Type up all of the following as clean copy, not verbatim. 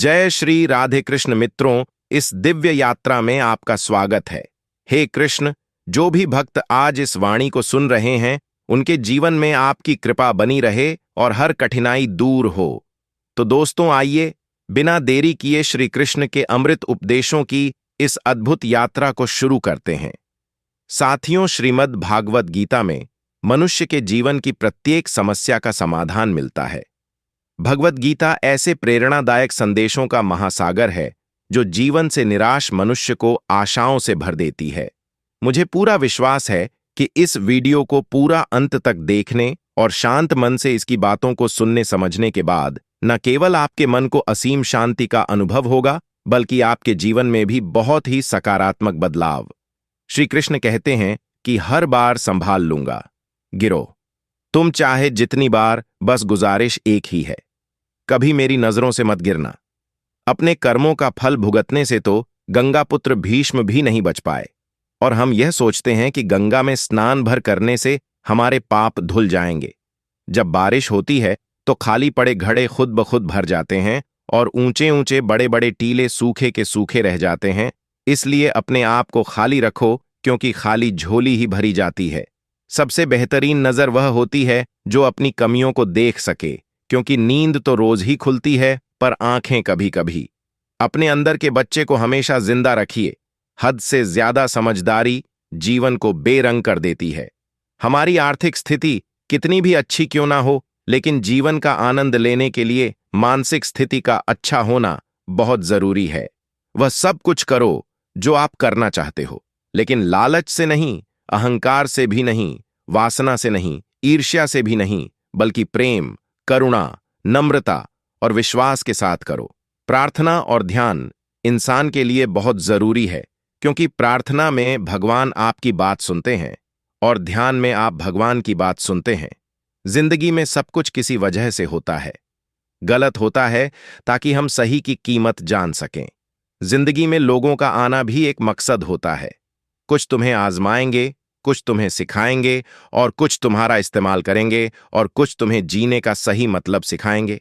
जय श्री राधे कृष्ण मित्रों, इस दिव्य यात्रा में आपका स्वागत है। हे कृष्ण, जो भी भक्त आज इस वाणी को सुन रहे हैं, उनके जीवन में आपकी कृपा बनी रहे और हर कठिनाई दूर हो। तो दोस्तों, आइए बिना देरी किए श्री कृष्ण के अमृत उपदेशों की इस अद्भुत यात्रा को शुरू करते हैं। साथियों, श्रीमद् भागवत गीता में मनुष्य के जीवन की प्रत्येक समस्या का समाधान मिलता है। भगवत गीता ऐसे प्रेरणादायक संदेशों का महासागर है जो जीवन से निराश मनुष्य को आशाओं से भर देती है। मुझे पूरा विश्वास है कि इस वीडियो को पूरा अंत तक देखने और शांत मन से इसकी बातों को सुनने समझने के बाद न केवल आपके मन को असीम शांति का अनुभव होगा, बल्कि आपके जीवन में भी बहुत ही सकारात्मक बदलाव। श्री कृष्ण कहते हैं कि हर बार संभाल लूंगा, गिरो। तुम चाहे जितनी बार, बस गुजारिश एक ही है, कभी मेरी नजरों से मत गिरना। अपने कर्मों का फल भुगतने से तो गंगा पुत्र भीष्म भी नहीं बच पाए, और हम यह सोचते हैं कि गंगा में स्नान भर करने से हमारे पाप धुल जाएंगे। जब बारिश होती है तो खाली पड़े घड़े खुद ब खुद भर जाते हैं और ऊंचे ऊंचे बड़े बड़े टीले सूखे के सूखे रह जाते हैं। इसलिए अपने आप को खाली रखो, क्योंकि खाली झोली ही भरी जाती है। सबसे बेहतरीन नजर वह होती है जो अपनी कमियों को देख सके, क्योंकि नींद तो रोज ही खुलती है, पर आंखें कभी कभी। अपने अंदर के बच्चे को हमेशा जिंदा रखिए। हद से ज्यादा समझदारी जीवन को बेरंग कर देती है। हमारी आर्थिक स्थिति कितनी भी अच्छी क्यों ना हो, लेकिन जीवन का आनंद लेने के लिए मानसिक स्थिति का अच्छा होना बहुत जरूरी है। वह सब कुछ करो जो आप करना चाहते हो, लेकिन लालच से नहीं, अहंकार से भी नहीं, वासना से नहीं, ईर्ष्या से भी नहीं, बल्कि प्रेम, करुणा, नम्रता और विश्वास के साथ करो। प्रार्थना और ध्यान इंसान के लिए बहुत जरूरी है, क्योंकि प्रार्थना में भगवान आपकी बात सुनते हैं और ध्यान में आप भगवान की बात सुनते हैं। जिंदगी में सब कुछ किसी वजह से होता है। गलत होता है ताकि हम सही की कीमत जान सकें। जिंदगी में लोगों का आना भी एक मकसद होता है। कुछ तुम्हें आजमाएंगे, कुछ तुम्हें सिखाएंगे, और कुछ तुम्हारा इस्तेमाल करेंगे, और कुछ तुम्हें जीने का सही मतलब सिखाएंगे।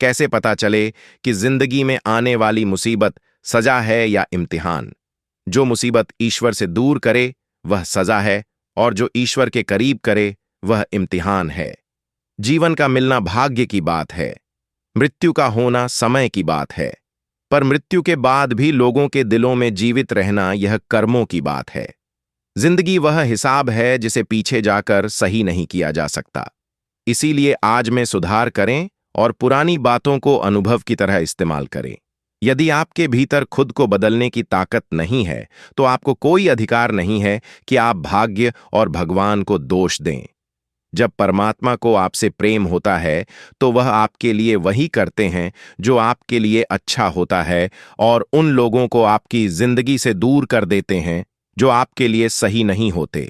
कैसे पता चले कि जिंदगी में आने वाली मुसीबत सजा है या इम्तिहान? जो मुसीबत ईश्वर से दूर करे वह सजा है, और जो ईश्वर के करीब करे वह इम्तिहान है। जीवन का मिलना भाग्य की बात है, मृत्यु का होना समय की बात है, पर मृत्यु के बाद भी लोगों के दिलों में जीवित रहना यह कर्मों की बात है। जिंदगी वह हिसाब है जिसे पीछे जाकर सही नहीं किया जा सकता। इसीलिए आज में सुधार करें और पुरानी बातों को अनुभव की तरह इस्तेमाल करें। यदि आपके भीतर खुद को बदलने की ताकत नहीं है, तो आपको कोई अधिकार नहीं है कि आप भाग्य और भगवान को दोष दें। जब परमात्मा को आपसे प्रेम होता है, तो वह आपके लिए वही करते हैं जो आपके लिए अच्छा होता है, और उन लोगों को आपकी जिंदगी से दूर कर देते हैं जो आपके लिए सही नहीं होते।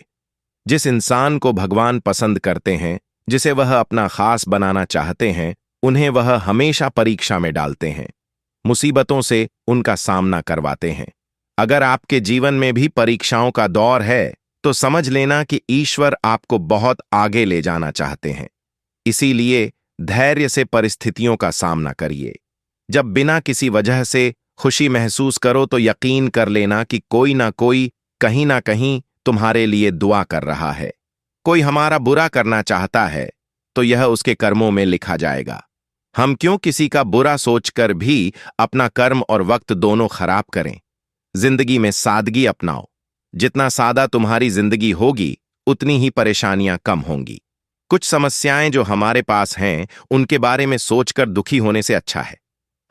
जिस इंसान को भगवान पसंद करते हैं, जिसे वह अपना खास बनाना चाहते हैं, उन्हें वह हमेशा परीक्षा में डालते हैं, मुसीबतों से उनका सामना करवाते हैं। अगर आपके जीवन में भी परीक्षाओं का दौर है, तो समझ लेना कि ईश्वर आपको बहुत आगे ले जाना चाहते हैं। इसीलिए धैर्य से परिस्थितियों का सामना करिए। जब बिना किसी वजह से खुशी महसूस करो, तो यकीन कर लेना कि कोई ना कोई कहीं ना कहीं तुम्हारे लिए दुआ कर रहा है। कोई हमारा बुरा करना चाहता है, तो यह उसके कर्मों में लिखा जाएगा। हम क्यों किसी का बुरा सोचकर भी अपना कर्म और वक्त दोनों खराब करें? जिंदगी में सादगी अपनाओ। जितना सादा तुम्हारी जिंदगी होगी, उतनी ही परेशानियां कम होंगी। कुछ समस्याएं जो हमारे पास हैं, उनके बारे में सोचकर दुखी होने से अच्छा है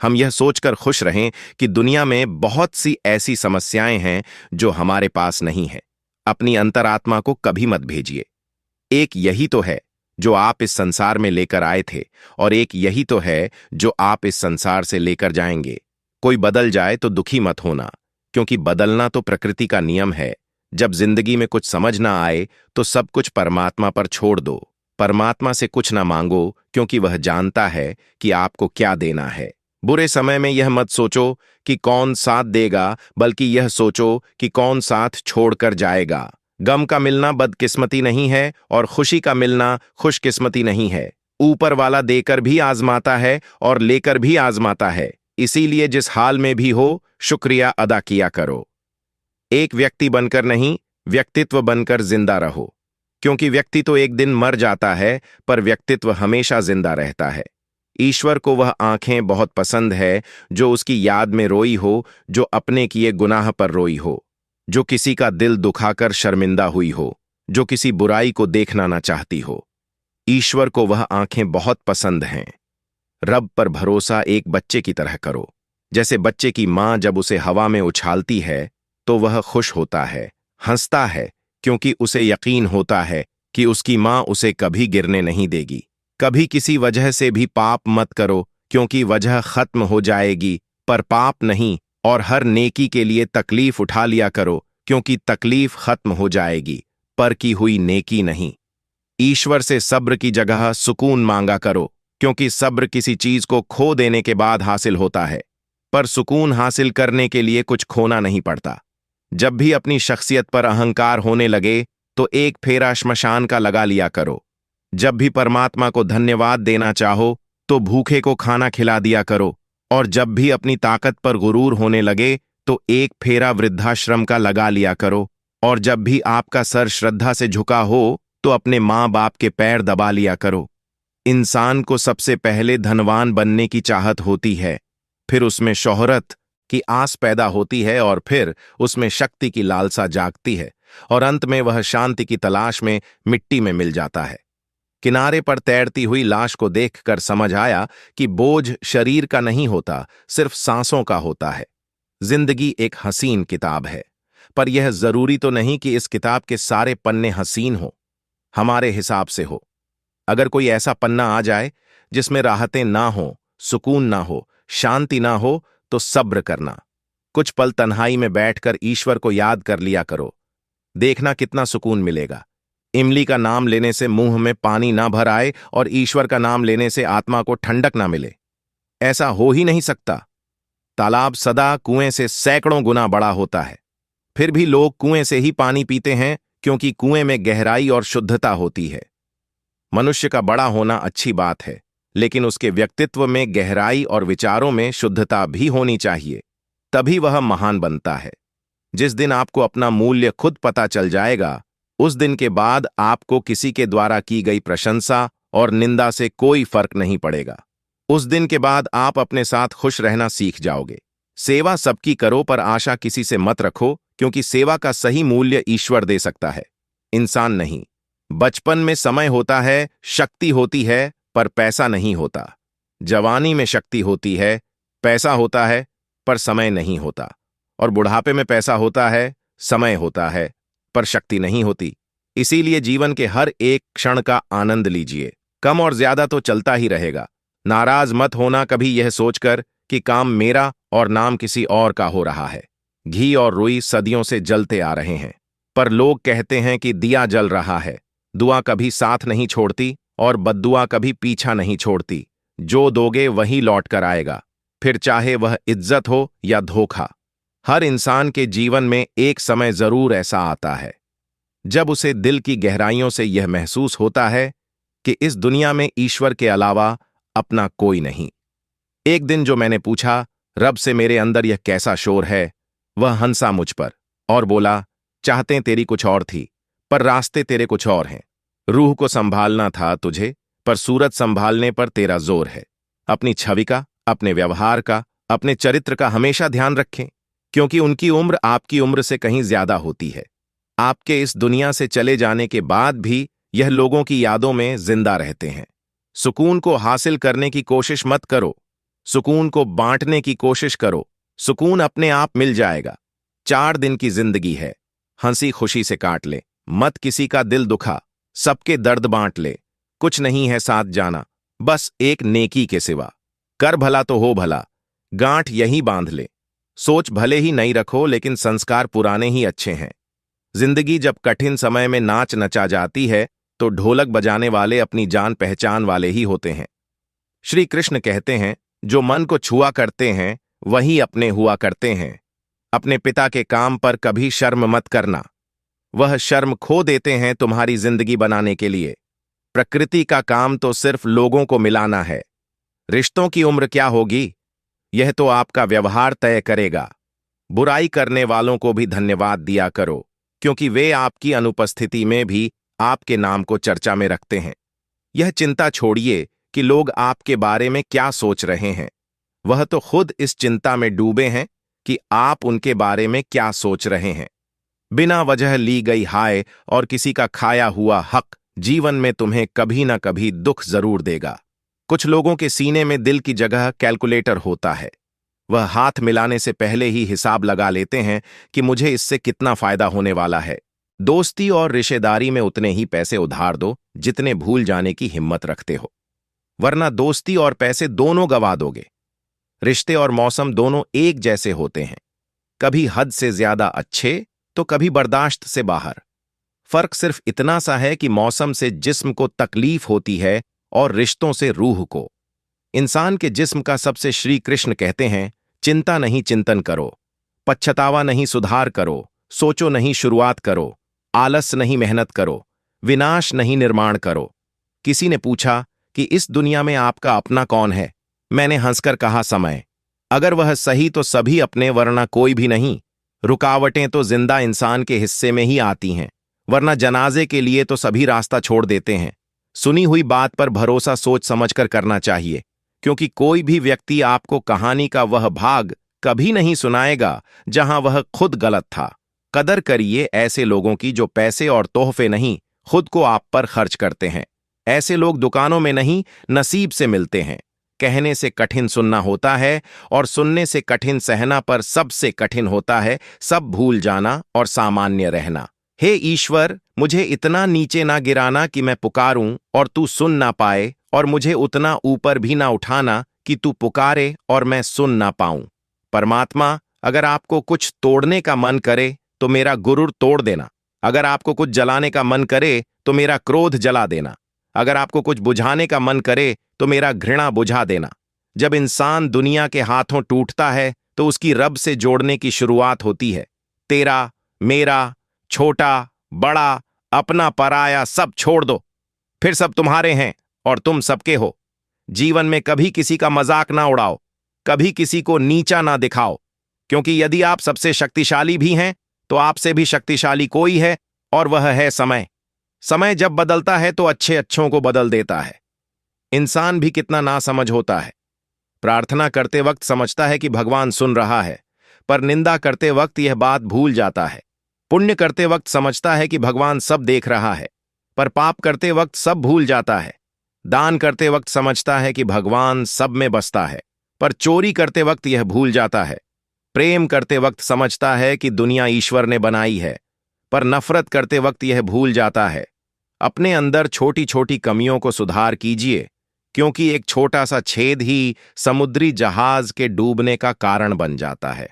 हम यह सोचकर खुश रहें कि दुनिया में बहुत सी ऐसी समस्याएं हैं जो हमारे पास नहीं है। अपनी अंतरात्मा को कभी मत भेजिए। एक यही तो है जो आप इस संसार में लेकर आए थे, और एक यही तो है जो आप इस संसार से लेकर जाएंगे। कोई बदल जाए तो दुखी मत होना, क्योंकि बदलना तो प्रकृति का नियम है। जब जिंदगी में कुछ समझ ना आए, तो सब कुछ परमात्मा पर छोड़ दो। परमात्मा से कुछ ना मांगो, क्योंकि वह जानता है कि आपको क्या देना है। बुरे समय में यह मत सोचो कि कौन साथ देगा, बल्कि यह सोचो कि कौन साथ छोड़कर जाएगा। गम का मिलना बदकिस्मती नहीं है, और खुशी का मिलना खुशकिस्मती नहीं है। ऊपर वाला देकर भी आजमाता है और लेकर भी आजमाता है। इसीलिए जिस हाल में भी हो शुक्रिया अदा किया करो। एक व्यक्ति बनकर नहीं, व्यक्तित्व बनकर जिंदा रहो, क्योंकि व्यक्ति तो एक दिन मर जाता है, पर व्यक्तित्व हमेशा जिंदा रहता है। ईश्वर को वह आंखें बहुत पसंद है जो उसकी याद में रोई हो, जो अपने किए गुनाह पर रोई हो, जो किसी का दिल दुखाकर शर्मिंदा हुई हो, जो किसी बुराई को देखना ना चाहती हो। ईश्वर को वह आंखें बहुत पसंद हैं। रब पर भरोसा एक बच्चे की तरह करो। जैसे बच्चे की मां जब उसे हवा में उछालती है तो वह खुश होता है, हंसता है, क्योंकि उसे यकीन होता है कि उसकी मां उसे कभी गिरने नहीं देगी। कभी किसी वजह से भी पाप मत करो, क्योंकि वजह खत्म हो जाएगी, पर पाप नहीं। और हर नेकी के लिए तकलीफ उठा लिया करो, क्योंकि तकलीफ खत्म हो जाएगी, पर की हुई नेकी नहीं। ईश्वर से सब्र की जगह सुकून मांगा करो, क्योंकि सब्र किसी चीज को खो देने के बाद हासिल होता है, पर सुकून हासिल करने के लिए कुछ खोना नहीं पड़ता। जब भी अपनी शख्सियत पर अहंकार होने लगे तो एक फेरा श्मशान का लगा लिया करो। जब भी परमात्मा को धन्यवाद देना चाहो तो भूखे को खाना खिला दिया करो। और जब भी अपनी ताकत पर गुरूर होने लगे तो एक फेरा वृद्धाश्रम का लगा लिया करो। और जब भी आपका सर श्रद्धा से झुका हो तो अपने माँ बाप के पैर दबा लिया करो। इंसान को सबसे पहले धनवान बनने की चाहत होती है, फिर उसमें शोहरत की आस पैदा होती है, और फिर उसमें शक्ति की लालसा जागती है, और अंत में वह शांति की तलाश में मिट्टी में मिल जाता है। किनारे पर तैरती हुई लाश को देखकर समझ आया कि बोझ शरीर का नहीं होता, सिर्फ सांसों का होता है। जिंदगी एक हसीन किताब है, पर यह जरूरी तो नहीं कि इस किताब के सारे पन्ने हसीन हो, हमारे हिसाब से हो। अगर कोई ऐसा पन्ना आ जाए जिसमें राहतें ना हो, सुकून ना हो, शांति ना हो, तो सब्र करना। कुछ पल तन्हाई में बैठकर ईश्वर को याद कर लिया करो, देखना कितना सुकून मिलेगा। इमली का नाम लेने से मुंह में पानी ना भर आए और ईश्वर का नाम लेने से आत्मा को ठंडक ना मिले, ऐसा हो ही नहीं सकता। तालाब सदा कुएं से सैकड़ों गुना बड़ा होता है, फिर भी लोग कुएं से ही पानी पीते हैं, क्योंकि कुएं में गहराई और शुद्धता होती है। मनुष्य का बड़ा होना अच्छी बात है, लेकिन उसके व्यक्तित्व में गहराई और विचारों में शुद्धता भी होनी चाहिए, तभी वह महान बनता है। जिस दिन आपको अपना मूल्य खुद पता चल जाएगा, उस दिन के बाद आपको किसी के द्वारा की गई प्रशंसा और निंदा से कोई फर्क नहीं पड़ेगा। उस दिन के बाद आप अपने साथ खुश रहना सीख जाओगे। सेवा सबकी करो, पर आशा किसी से मत रखो, क्योंकि सेवा का सही मूल्य ईश्वर दे सकता है, इंसान नहीं। बचपन में समय होता है, शक्ति होती है, पर पैसा नहीं होता। जवानी में शक्ति होती है, पैसा होता है, पर समय नहीं होता। और बुढ़ापे में पैसा होता है, समय होता है, पर शक्ति नहीं होती। इसीलिए जीवन के हर एक क्षण का आनंद लीजिए। कम और ज्यादा तो चलता ही रहेगा। नाराज मत होना कभी यह सोचकर कि काम मेरा और नाम किसी और का हो रहा है। घी और रुई सदियों से जलते आ रहे हैं, पर लोग कहते हैं कि दिया जल रहा है। दुआ कभी साथ नहीं छोड़ती और बद्दुआ कभी पीछा नहीं छोड़ती। जो दोगे वही लौट कर आएगा, फिर चाहे वह इज्जत हो या धोखा। हर इंसान के जीवन में एक समय जरूर ऐसा आता है जब उसे दिल की गहराइयों से यह महसूस होता है कि इस दुनिया में ईश्वर के अलावा अपना कोई नहीं। एक दिन जो मैंने पूछा, रब से मेरे अंदर यह कैसा शोर है, वह हंसा मुझ पर और बोला, चाहतें तेरी कुछ और थी, पर रास्ते तेरे कुछ और हैं। रूह को संभालना था तुझे, पर सूरत संभालने पर तेरा जोर है। अपनी छवि का, अपने व्यवहार का, अपने चरित्र का हमेशा ध्यान रखें, क्योंकि उनकी उम्र आपकी उम्र से कहीं ज्यादा होती है। आपके इस दुनिया से चले जाने के बाद भी यह लोगों की यादों में जिंदा रहते हैं। सुकून को हासिल करने की कोशिश मत करो, सुकून को बांटने की कोशिश करो। सुकून अपने आप मिल जाएगा। 4 दिन की जिंदगी है, हंसी खुशी से काट ले, मत किसी का दिल दुखा, सबके दर्द बांट ले। कुछ नहीं है साथ जाना, बस एक नेकी के सिवा। कर भला तो हो भला, गांठ यही बांध ले। सोच भले ही नई रखो, लेकिन संस्कार पुराने ही अच्छे हैं। जिंदगी जब कठिन समय में नाच नचा जाती है तो ढोलक बजाने वाले अपनी जान पहचान वाले ही होते हैं। श्री कृष्ण कहते हैं, जो मन को छुआ करते हैं वही अपने हुआ करते हैं। अपने पिता के काम पर कभी शर्म मत करना, वह शर्म खो देते हैं तुम्हारी जिंदगी बनाने के लिए। प्रकृति का काम तो सिर्फ लोगों को मिलाना है। रिश्तों की उम्र क्या होगी, यह तो आपका व्यवहार तय करेगा। बुराई करने वालों को भी धन्यवाद दिया करो, क्योंकि वे आपकी अनुपस्थिति में भी आपके नाम को चर्चा में रखते हैं। यह चिंता छोड़िए कि लोग आपके बारे में क्या सोच रहे हैं। वह तो खुद इस चिंता में डूबे हैं कि आप उनके बारे में क्या सोच रहे हैं। बिना वजह ली गई हाय और किसी का खाया हुआ हक जीवन में तुम्हें कभी ना कभी दुख जरूर देगा। कुछ लोगों के सीने में दिल की जगह कैलकुलेटर होता है। वह हाथ मिलाने से पहले ही हिसाब लगा लेते हैं कि मुझे इससे कितना फायदा होने वाला है। दोस्ती और रिश्तेदारी में उतने ही पैसे उधार दो जितने भूल जाने की हिम्मत रखते हो, वरना दोस्ती और पैसे दोनों गवा दोगे। रिश्ते और मौसम दोनों एक जैसे होते हैं, कभी हद से ज्यादा अच्छे तो कभी बर्दाश्त से बाहर। फर्क सिर्फ इतना सा है कि मौसम से जिस्म को तकलीफ होती है और रिश्तों से रूह को। इंसान के जिस्म का सबसे श्री कृष्ण कहते हैं, चिंता नहीं चिंतन करो, पश्चातावा नहीं सुधार करो, सोचो नहीं शुरुआत करो, आलस नहीं मेहनत करो, विनाश नहीं निर्माण करो। किसी ने पूछा कि इस दुनिया में आपका अपना कौन है? मैंने हंसकर कहा, समय। अगर वह सही तो सभी अपने, वरना कोई भी नहीं। रुकावटें तो जिंदा इंसान के हिस्से में ही आती हैं, वरना जनाजे के लिए तो सभी रास्ता छोड़ देते हैं। सुनी हुई बात पर भरोसा सोच समझकर करना चाहिए, क्योंकि कोई भी व्यक्ति आपको कहानी का वह भाग कभी नहीं सुनाएगा जहां वह खुद गलत था। कदर करिए ऐसे लोगों की जो पैसे और तोहफे नहीं, खुद को आप पर खर्च करते हैं। ऐसे लोग दुकानों में नहीं, नसीब से मिलते हैं। कहने से कठिन सुनना होता है और सुनने से कठिन सहना, पर सबसे कठिन होता है सब भूल जाना और सामान्य रहना। हे ईश्वर, मुझे इतना नीचे ना गिराना कि मैं पुकारूं और तू सुन ना पाए, और मुझे उतना ऊपर भी ना उठाना कि तू पुकारे और मैं सुन ना पाऊं। परमात्मा, अगर आपको कुछ तोड़ने का मन करे तो मेरा गुरूर तोड़ देना। अगर आपको कुछ जलाने का मन करे तो मेरा क्रोध जला देना। अगर आपको कुछ बुझाने का मन करे तो मेरा घृणा बुझा देना। जब इंसान दुनिया के हाथों टूटता है तो उसकी रब से जोड़ने की शुरुआत होती है। तेरा, मेरा, छोटा, बड़ा, अपना, पराया सब छोड़ दो, फिर सब तुम्हारे हैं और तुम सबके हो। जीवन में कभी किसी का मजाक ना उड़ाओ, कभी किसी को नीचा ना दिखाओ, क्योंकि यदि आप सबसे शक्तिशाली भी हैं तो आपसे भी शक्तिशाली कोई है, और वह है समय। समय जब बदलता है तो अच्छे अच्छों को बदल देता है। इंसान भी कितना नासमझ होता है। प्रार्थना करते वक्त समझता है कि भगवान सुन रहा है, पर निंदा करते वक्त यह बात भूल जाता है। पुण्य करते वक्त समझता है कि भगवान सब देख रहा है, पर पाप करते वक्त सब भूल जाता है। दान करते वक्त समझता है कि भगवान सब में बसता है, पर चोरी करते वक्त यह भूल जाता है। प्रेम करते वक्त समझता है कि दुनिया ईश्वर ने बनाई है, पर नफरत करते वक्त यह भूल जाता है। अपने अंदर छोटी छोटी कमियों को सुधार कीजिए, क्योंकि एक छोटा सा छेद ही समुद्री जहाज के डूबने का कारण बन जाता है।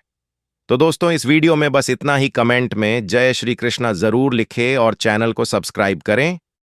तो दोस्तों, इस वीडियो में बस इतना ही। कमेंट में जय श्री कृष्णा जरूर लिखें और चैनल को सब्सक्राइब करें।